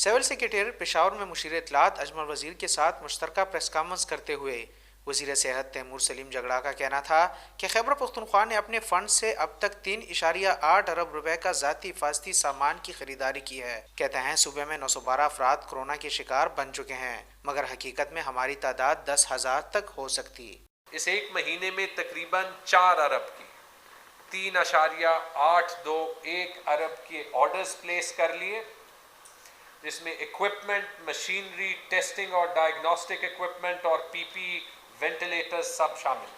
Civil secretariat Peshawar में मुशीर इत्तलात अजमल वजीर के साथ मुश्तरका प्रेस कॉन्फ्रेंस करते हुए वजीर सेहत तैमूर सलीम जगड़ा का कहना था कि खैबर पख्तूनख्वा ने अपने फंड से अब तक 3.8 अरब रुपए का ज़ाती हिफाजती सामान की खरीदारी की है। कहते हैं सूबे में 912 अफराद कोरोना के शिकार बन चुके हैं, मगर हकीकत में हमारी तादाद 10,000 तक हो सकती। इस एक महीने में तकरीबन 4 अरब की 3.821 अरब के ऑर्डर्स प्लेस कर लिए, जिसमें इक्विपमेंट, मशीनरी, टेस्टिंग और डायग्नोस्टिक इक्विपमेंट और पीपी वेंटिलेटर्स सब शामिल।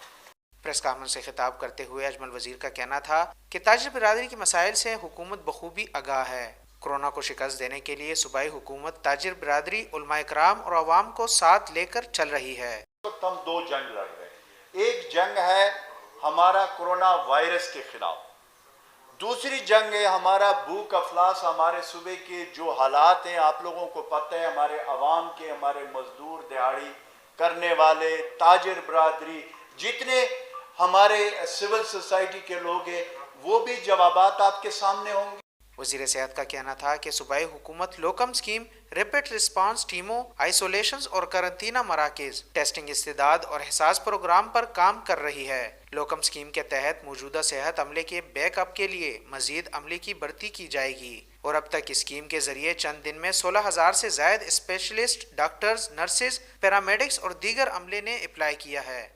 प्रेस कॉन्फ्रेंस से खिताब करते हुए अजमल वजीर का कहना था कि ताजिर बिरादरी के मसाइल से हुकूमत बखूबी आगाह है। कोरोना को शिकस्त देने के लिए सूबाई हुकूमत ताजिर बिरादरी, उलमा इकराम और अवाम को साथ लेकर चल रही है। तो हम दो जंग लड़ रहे हैं। एक जंग है हमारा कोरोना वायरस के खिलाफ, दूसरी जंग है हमारा भूख अफलास। हमारे सूबे के जो हालात हैं आप लोगों को पता है, हमारे अवाम के, हमारे मजदूर, दिहाड़ी करने वाले, ताजिर बिरादरी, जितने हमारे सिविल सोसाइटी के लोग हैं, वो भी जवाबात आपके सामने होंगे। वज़ीर सेहत का कहना था कि सूबाई हुकूमत लोकम स्कीम, रैपिड रिस्पांस टीमों, आइसोलेशन और करंतना मराकज़, टेस्टिंग इस्तेदाद और एहसास प्रोग्राम पर काम कर रही है। लोकम स्कीम के तहत मौजूदा सेहत अमले के बैकअप के लिए मजीद अमले की भर्ती की जाएगी और अब तक इस स्कीम के जरिए चंद दिन में 16,000 से ज़ायद स्पेशलिस्ट, डॉक्टर्स, नर्सेज, पैरामेडिक्स और दीगर अमले ने अप्लाई किया है।